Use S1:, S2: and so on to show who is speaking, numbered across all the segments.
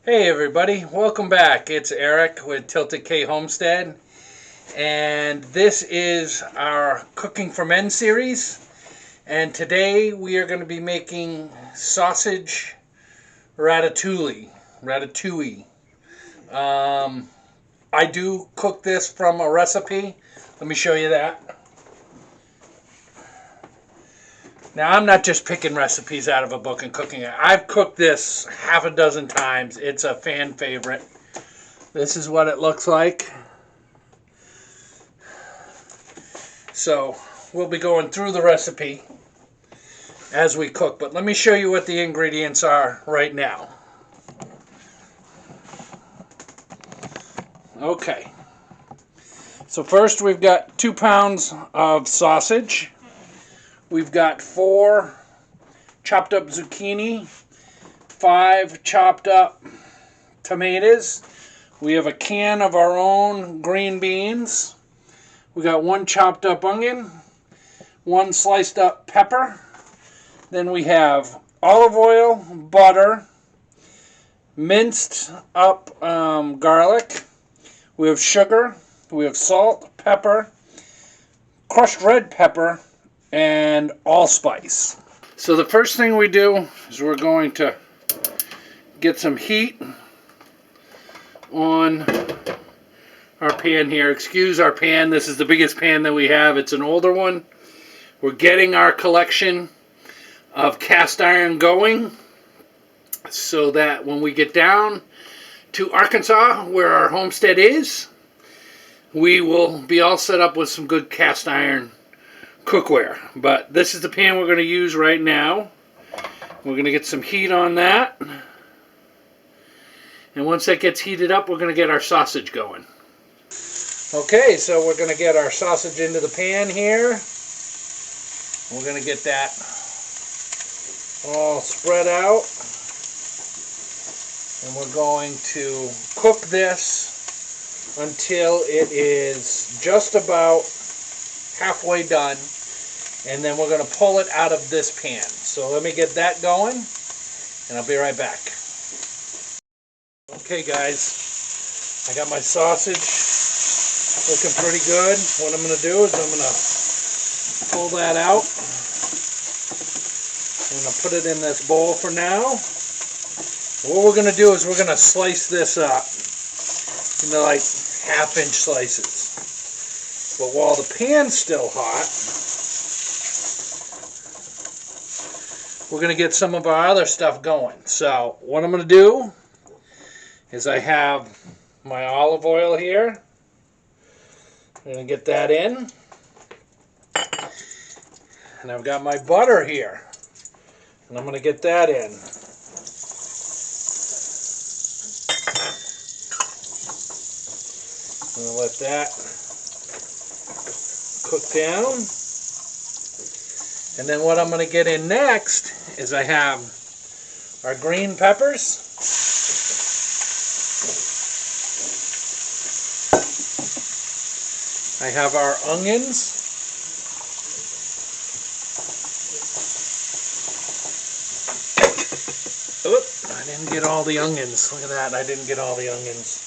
S1: Hey everybody, welcome back. It's Eric with Tilted K Homestead, and this is our Cooking for Men series. And today we are going to be making sausage ratatouille. I do cook this from a recipe. Let me show you that. Now, I'm not just picking recipes out of a book and cooking it. I've cooked this half a dozen times. It's a fan favorite. This is what it looks like. So, we'll be going through the recipe as we cook. But let me show you what the ingredients are right now. Okay. So first we've got 2 pounds of sausage. We've got 4 chopped up zucchini, 5 chopped up tomatoes. We have a can of our own green beans. We got 1 chopped up onion, 1 sliced up pepper. Then we have olive oil, butter, minced up garlic. We have sugar. We have salt, pepper, crushed red pepper, and allspice. So the first thing we do is we're going to get some heat on our pan here. Excuse our pan. This is the biggest pan that we have. It's an older one. We're getting our collection of cast iron going so that when we get down to Arkansas, where our homestead is, we will be all set up with some good cast iron cookware. But this is the pan we're going to use right now. We're going to get some heat on that. And once that gets heated up, we're going to get our sausage going. Okay, so we're going to get our sausage into the pan here. We're going to get that all spread out. And we're going to cook this until it is just about halfway done, and then we're going to pull it out of this pan. So let me get that going, and I'll be right back. Okay guys, I got my sausage looking pretty good. What I'm going to do is I'm going to pull that out. I'm going to put it in this bowl for now. What we're going to do is we're going to slice this up into like half-inch slices. But while the pan's still hot, we're going to get some of our other stuff going. So what I'm going to do is I have my olive oil here. I'm going to get that in. And I've got my butter here. And I'm going to get that in. I'm going to let that cook down. And then what I'm going to get in next is I have our green peppers. I have our onions. Oop, I didn't get all the onions. Look at that, I didn't get all the onions.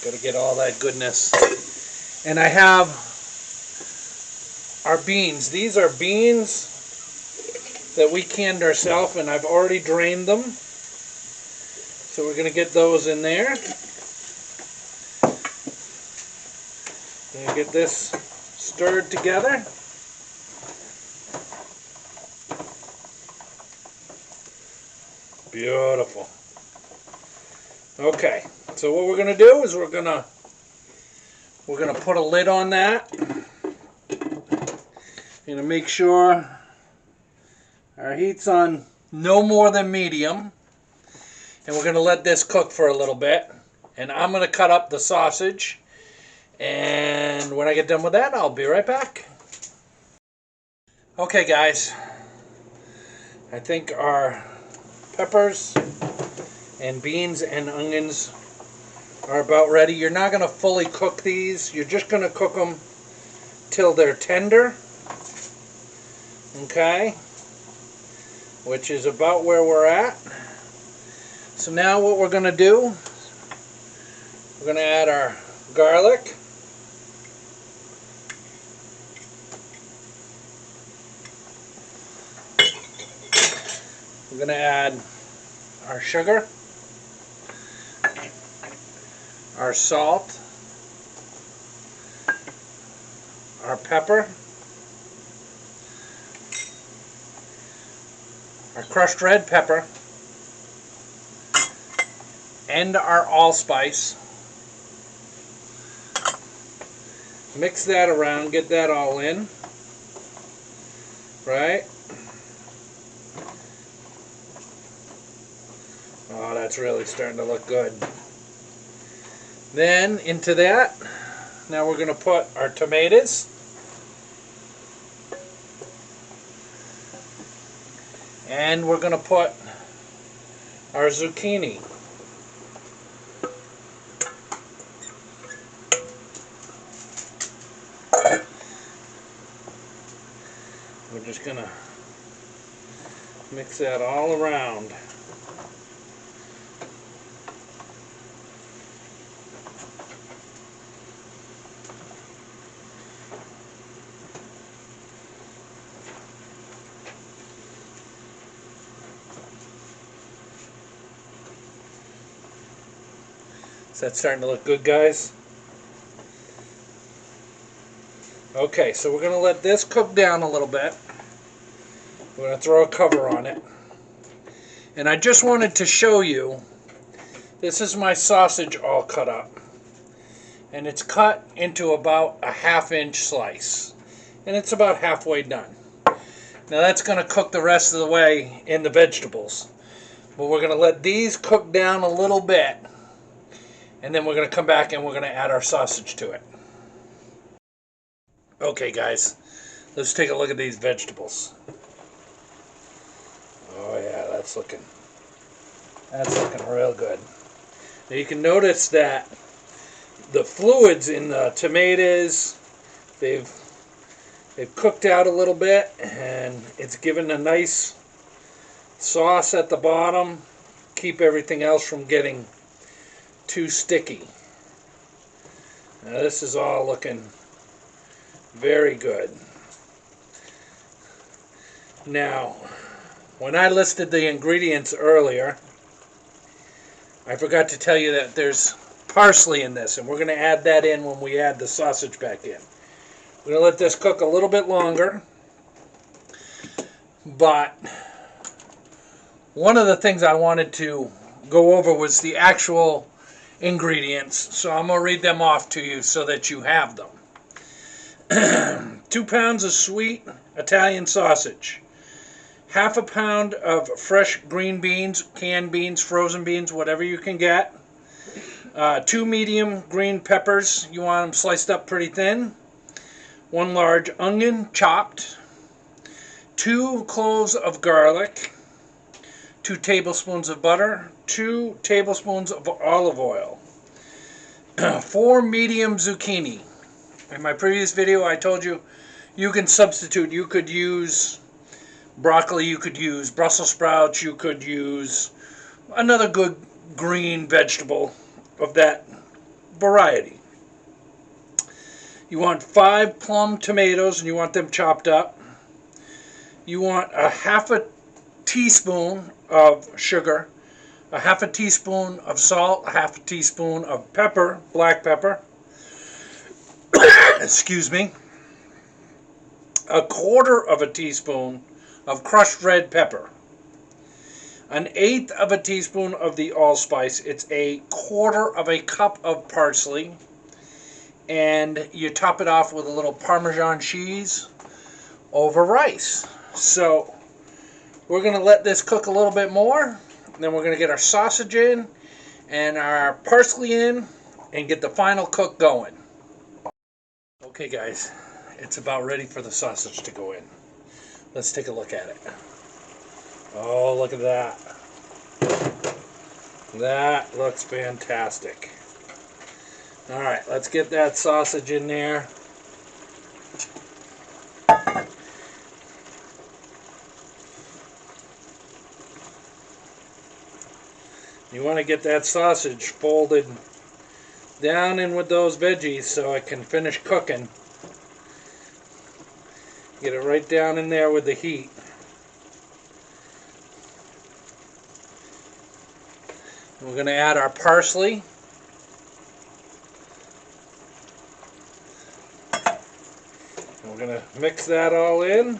S1: Got to get all that goodness. And I have our beans. These are beans that we canned ourselves, and I've already drained them. So we're going to get those in there. And get this stirred together. Beautiful. Okay, so what we're going to do is we're going to put a lid on that. Going to make sure our heat's on no more than medium. And we're going to let this cook for a little bit. And I'm going to cut up the sausage. And when I get done with that, I'll be right back. Okay guys, I think our peppers and beans and onions are about ready. You're not going to fully cook these. You're just going to cook them till they're tender. Okay? Which is about where we're at. So now what we're going to do, we're going to add our garlic. We're going to add our sugar, our salt, our pepper, our crushed red pepper, and our allspice. Mix that around, get that all in, right? Oh, that's really starting to look good. Then into that, now we're going to put our tomatoes. And we're going to put our zucchini. We're just going to mix that all around. Is that starting to look good, guys? Okay, so we're going to let this cook down a little bit. We're going to throw a cover on it. And I just wanted to show you, this is my sausage all cut up. And it's cut into about a 1/2 inch slice. And it's about halfway done. Now that's going to cook the rest of the way in the vegetables. But we're going to let these cook down a little bit. And then we're going to come back and we're going to add our sausage to it. Okay, guys, let's take a look at these vegetables. Oh yeah, that's looking real good. Now you can notice that the fluids in the tomatoes, they've cooked out a little bit, and it's given a nice sauce at the bottom. Keep everything else from getting too sticky. Now this is all looking very good. Now, when I listed the ingredients earlier, I forgot to tell you that there's parsley in this, and we're going to add that in when we add the sausage back in. We're going to let this cook a little bit longer, but one of the things I wanted to go over was the actual ingredients, so I'm going to read them off to you so that you have them. 2 pounds of sweet Italian sausage, 1/2 pound of fresh green beans, canned beans, frozen beans, whatever you can get, 2 medium green peppers, you want them sliced up pretty thin, 1 large onion chopped, 2 cloves of garlic, 2 tablespoons of butter, 2 tablespoons of olive oil, 4 medium zucchini. In my previous video I told you you can substitute. You could use broccoli, you could use Brussels sprouts, you could use another good green vegetable of that variety. You want 5 plum tomatoes, and you want them chopped up. You want a 1/2 teaspoon of sugar, a 1/2 teaspoon of salt, a 1/2 teaspoon of pepper, black pepper, excuse me, 1/4 teaspoon of crushed red pepper, 1/8 teaspoon of the allspice. It's 1/4 cup of parsley, and you top it off with a little Parmesan cheese over rice. So we're going to let this cook a little bit more, then we're going to get our sausage in and our parsley in and get the final cook going. Okay guys, it's about ready for the sausage to go in. Let's take a look at it. Oh, look at that. That looks fantastic. Alright, let's get that sausage in there. You want to get that sausage folded down in with those veggies so it can finish cooking. Get it right down in there with the heat. We're going to add our parsley. We're going to mix that all in.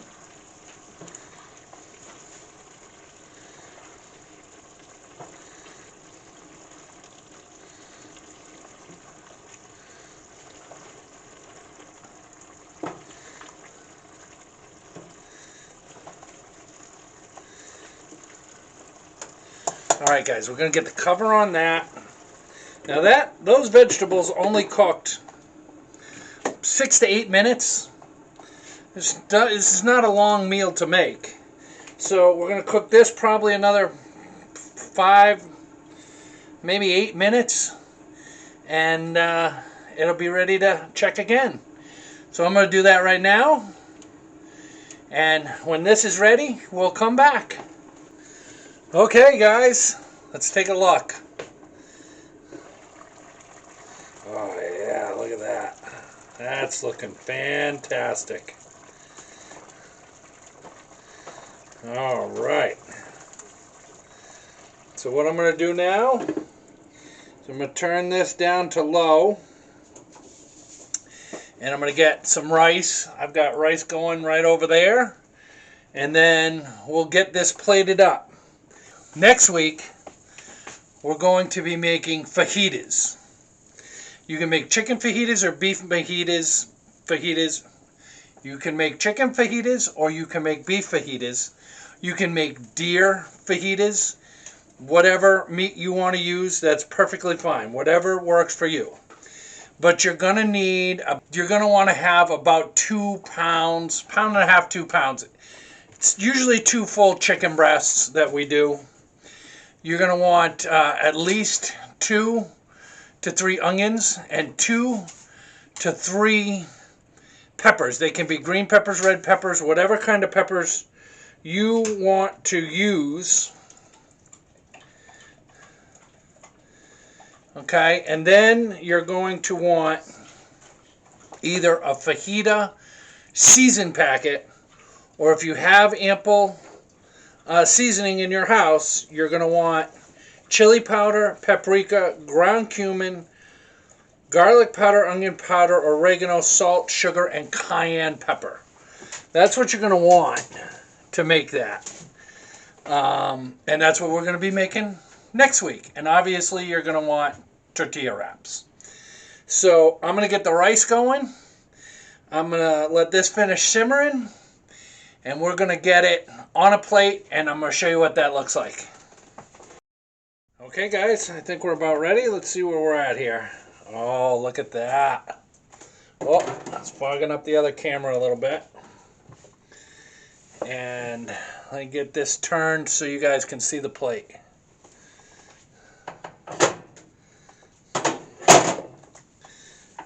S1: Alright guys, we're going to get the cover on that. Now those vegetables only cooked 6 to 8 minutes. This is not a long meal to make. So we're going to cook this probably another 5, maybe 8 minutes. And it'll be ready to check again. So I'm going to do that right now. And when this is ready, we'll come back. Okay guys, let's take a look. Oh yeah, look at that. That's looking fantastic. All right. So what I'm going to do now is I'm going to turn this down to low. And I'm going to get some rice. I've got rice going right over there. And then we'll get this plated up. Next week, we're going to be making fajitas. You can make chicken fajitas or beef fajitas. You can make chicken fajitas or you can make beef fajitas. You can make deer fajitas. Whatever meat you want to use, that's perfectly fine. Whatever works for you. But you're going to want to have about 2 pounds, pound and a half, 2 pounds. It's usually 2 full chicken breasts that we do. You're going to want at least 2 to 3 onions and 2 to 3 peppers. They can be green peppers, red peppers, whatever kind of peppers you want to use. Okay, and then you're going to want either a fajita season packet, or if you have ample seasoning in your house, you're going to want chili powder, paprika, ground cumin, garlic powder, onion powder, oregano, salt, sugar, and cayenne pepper. That's what you're going to want to make that. And that's what we're going to be making next week. And obviously you're going to want tortilla wraps. So I'm going to get the rice going. I'm going to let this finish simmering. And we're going to get it on a plate, and I'm going to show you what that looks like. Okay, guys, I think we're about ready. Let's see where we're at here. Oh, look at that. Oh, it's fogging up the other camera a little bit. And let me get this turned so you guys can see the plate.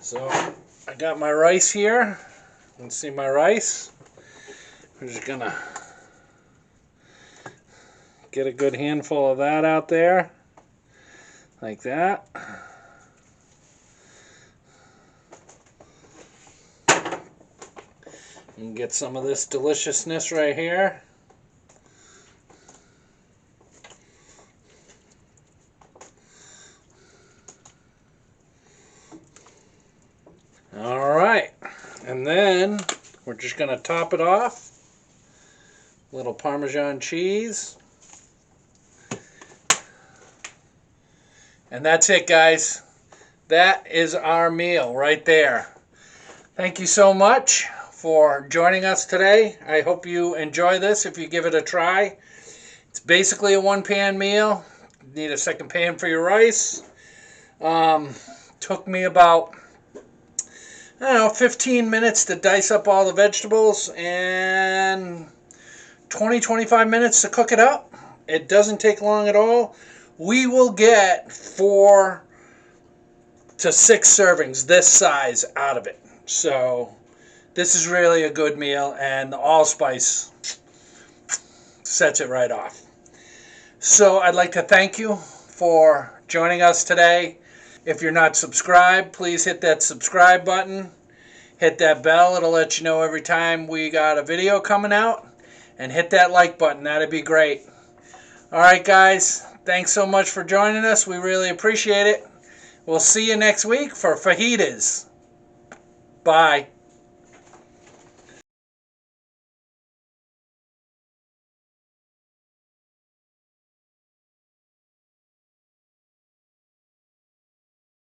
S1: So, I got my rice here. You can see my rice. We're just going to get a good handful of that out there, like that. And get some of this deliciousness right here. All right, and then we're just going to top it off. Little Parmesan cheese. And that's it, guys. That is our meal right there. Thank you so much for joining us today. I hope you enjoy this if you give it a try. It's basically a one-pan meal. You need a second pan for your rice. Took me about, I don't know, 15 minutes to dice up all the vegetables and 20-25 minutes to cook it up. It doesn't take long at all. We will get 4 to 6 servings this size out of it. So this is really a good meal, and the allspice sets it right off. So I'd like to thank you for joining us today. If you're not subscribed, please hit that subscribe button. Hit that bell. It'll let you know every time we got a video coming out. And hit that like button. That'd be great. All right, guys. Thanks so much for joining us. We really appreciate it. We'll see you next week for fajitas. Bye.